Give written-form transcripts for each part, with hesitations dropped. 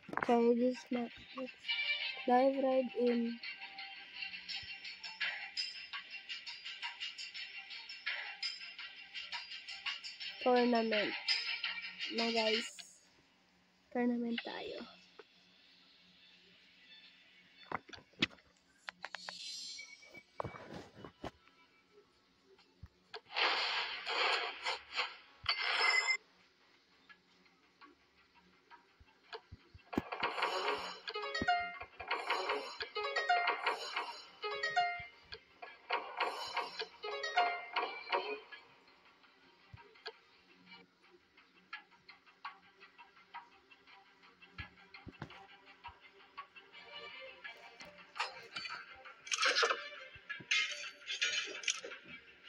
Okay, this is my live ride in tournament. Na guys, tournament tayo.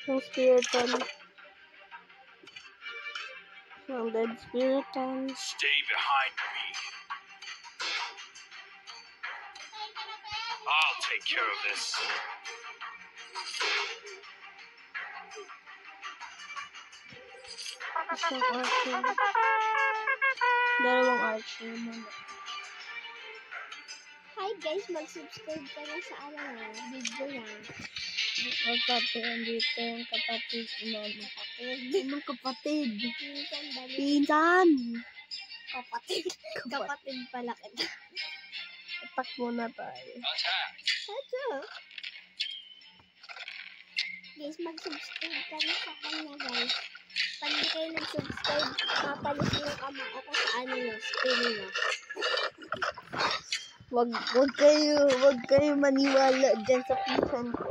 Yung Spiriton. Yung Dead Spiriton. Stay behind me. I'll take care of this. Isang archer. Dalawang archer muna. Hi guys, mag-subscribe ka na sa video na. Magkapit dito yung kapatid mo. Anong kapatid? Minsan dali. Pinsan! Kapatid pala kita. Attack muna tayo. Attack. Ito. Guys, mag-subscribe ka na sa kanya guys. Pag di kayo nag-subscribe, papalis yung ama ako sa screen niya. Wag kayo maniwala dyan sa pinsan ko.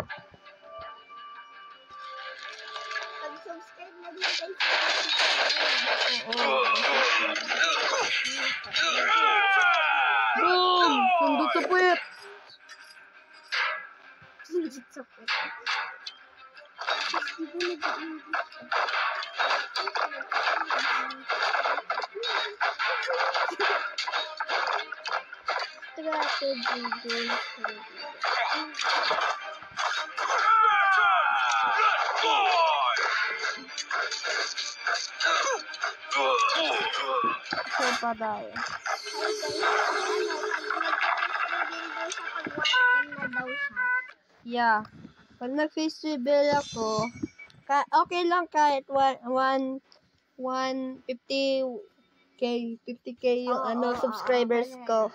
Pag-subscribe na din kayo Boom! Sundot sa puwet! Sundot sa puwet. Di ba nag-English ka? Strategy games. Saan pa tayo? Yeah. Pag nag-face reveal ako, okay lang kahit 50k yung subscribers ko.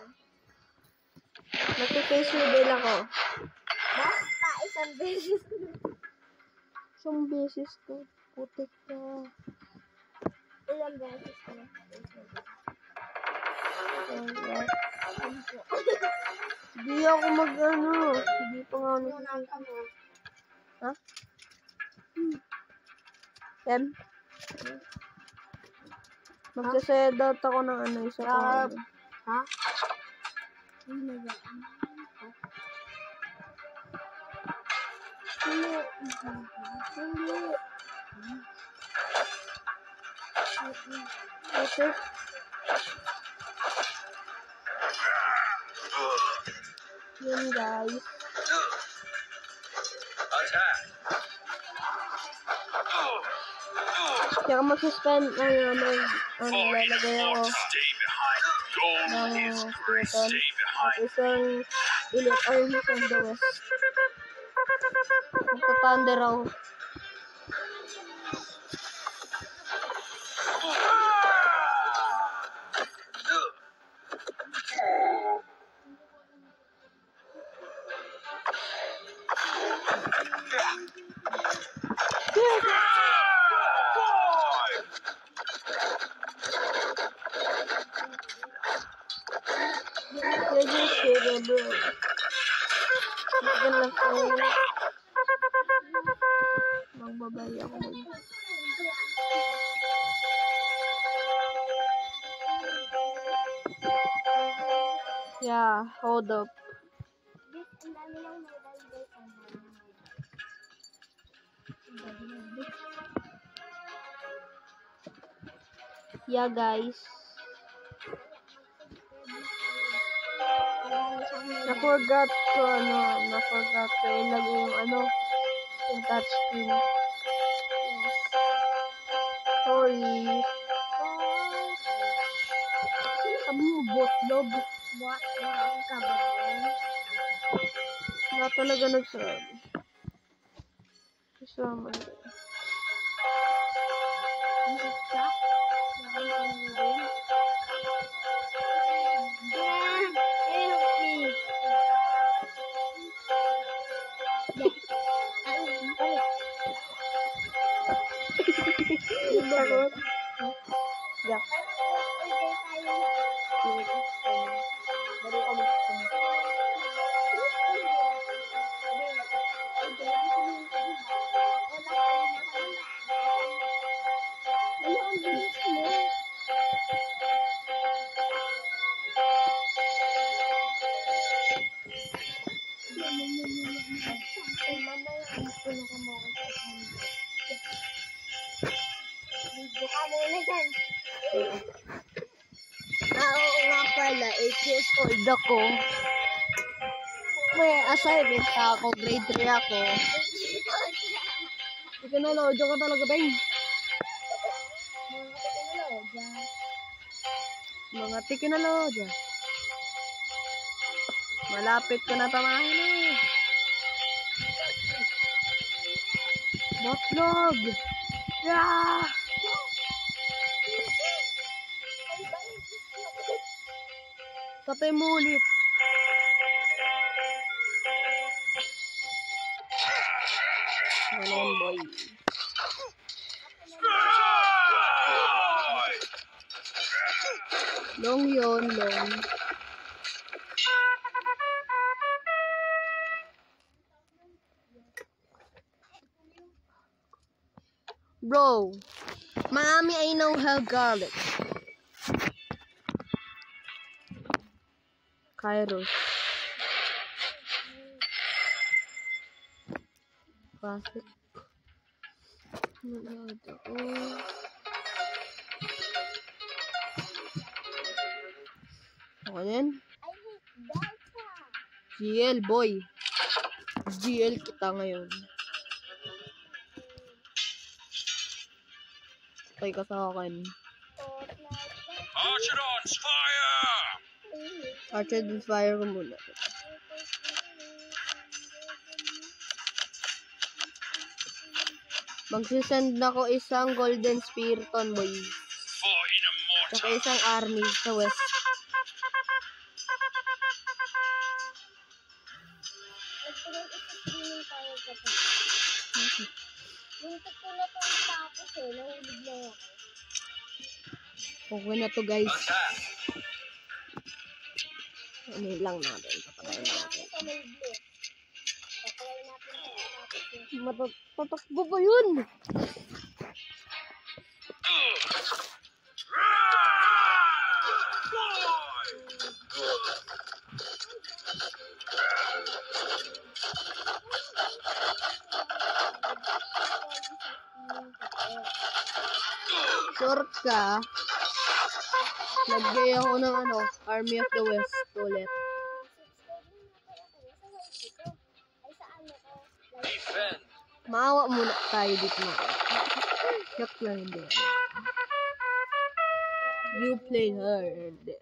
Nag-face reveal ako. Basta isang beses. Isang beses ko. Putik ka. Ilang beses ka na. Alright. Hindi ako Hindi pa nga Ha? Yan? Magsasayad out ako ng isa ko. Ha? Okay. Yun guys. Attack. Kaya mag-suspend lalagay ako Stay behind. Gold ng is free. Spiriton. Stay At behind. isang Elite Army from the West. Magpa-thunder ako. Magbabay ako. Yeah, hold up. Yeah, guys. Na-forgot ko ilagay yung touchscreen. Sorry. Sabi mo, botlog. Buwak ang kabayan. Wala talaga nagsabi. Kasama na. Ang isa. Help me. Takot. Yak. Baru kami oo nga pala, 8 years old ako. May assignment ako, grade 3 ako. Ikinalodyo ka talaga, Beng. Mga tikinalodyo. Malapit ka na tamahan eh. Botlog! Yeah! Patay mo ulit. Ganon, boy. Long yun, long. Bro, Mommy, I know how garlic. Kairos. Classic. Ako yan. GL, boy. GL kita ngayon. Patay ka sa akin. Archidons, fire! Archer and fire ko muna. Magsisend na ko isang golden spiriton, boy. For immortal. Saka isang army sa west. Buntot ko na itong tapos eh. Nahulog na ako. Okay na to, guys. Attack! Ano lang natin. Papatayin natin. Matatakbo ba yun? Sure ka? Naggay ako ng Army of the West ulit. Defend! Maawa muna tayo dito na. Shock lang hindi. You play her the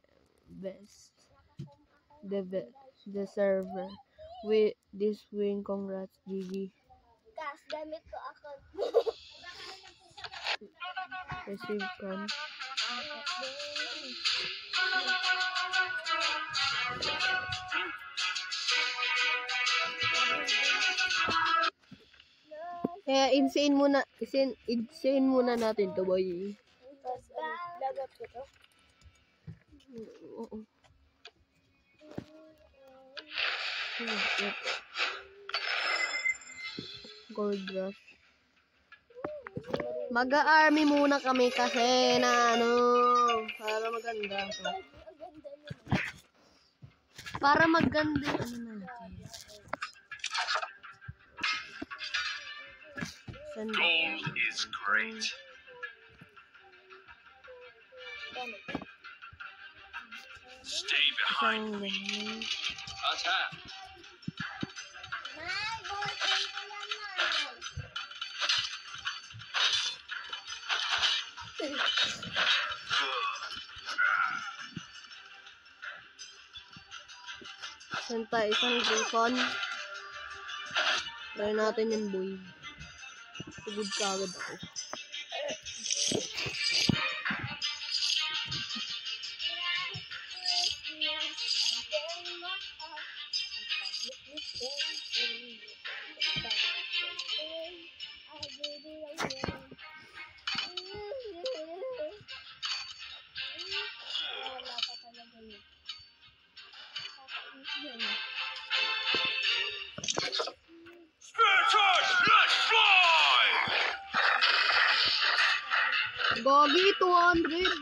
best. The server. With this win, congrats, GG. Kas, gamit ko ako. Receive can. Kaya insane muna natin to, boy. Lagot ko to. Oo. Gold rush. Mag-army muna kami kasi na para maganda. Para maganda natin. Gold is great. Stay behind me. Attack! Santa, isang Griffon. Try natin yung boy. Sugod ka agad ako. Wala pa talaga yun. Spare charge! Let's fly! Gogi, 200.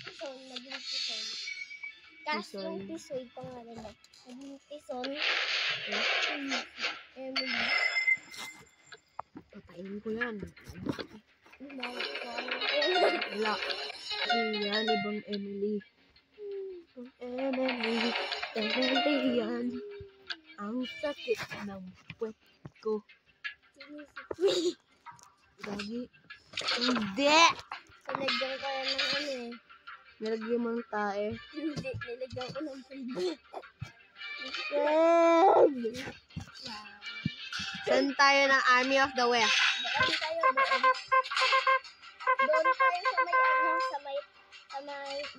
Tison, naging tison. Kaso yung tisoy pangalan na. Naging tison. Emily. Patayin ko yan. Wala. Wala. Yan, ibang Emily. Emily yan. Ang sakit ng puwet ko. Gagi. Hindi! Nilagyan ko yan ng ano eh. Nilagyan mo ng tae. Hindi, nilagyan ko ng favorite. Saan tayo ng Army of the West? Doon tayo, doon. Doon tayo sa may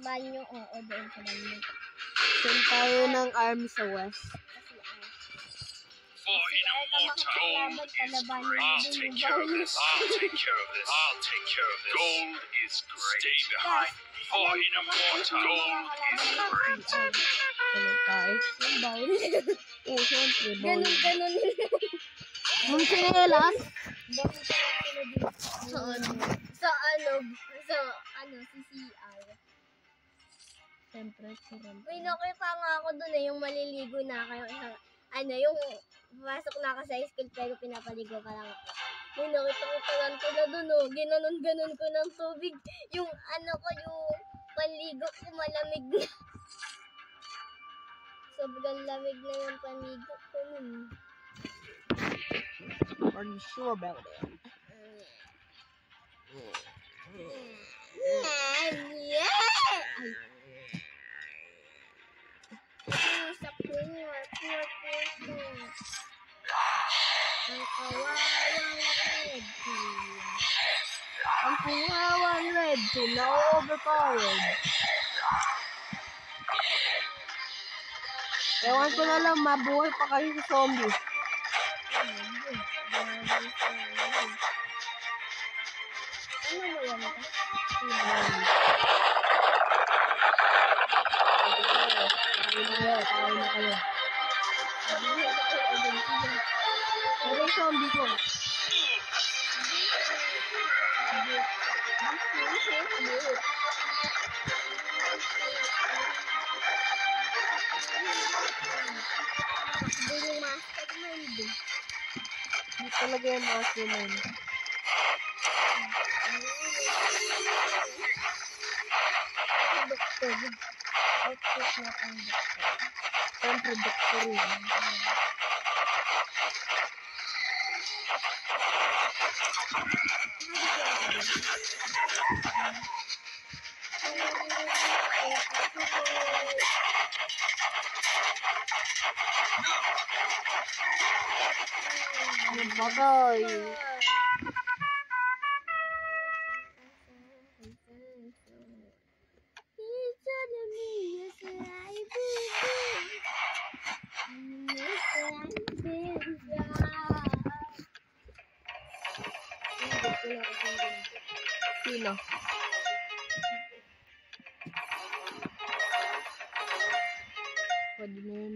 banyo. Oo, doon sa banyo. Saan tayo ng Army sa West? For in a mortar, gold is great. I'll take care of this. I'll take care of this. I'll take care of this. Gold is great. Stay behind me. For in a mortar, gold is great. Anong tae? Yung bowl. Oo, siyempre. Bawal. Ganun. Mong sinelas? Sa CCR. Siyempre, siyempre. May nakita nga ako dun eh, yung maliligo na kayo. Yung pasok na ako sa school pero pinapaligo pa lang ako. May nakita ko tarantula dun oh. Ginanon-ganon ko ng tubig. Yung yung panligo ko malamig na. Sobrang lamig na yung panligo ko nun. Are you sure about it? Yeah! Sa poor. Ang kawawang red team. Ang kuwawang red team na overpowered. Ewan ko na lang, mabuhay pa kayo sa zombie. Ano mo yan? Kain na kayo. Pero yung zombie ko. Hindi yung mastermind eh. Hindi talaga yung mastermind. Doktor. Outfit na ang doktor. Siyempre, doktor yun. Bagay. Sino? Pwede na yun.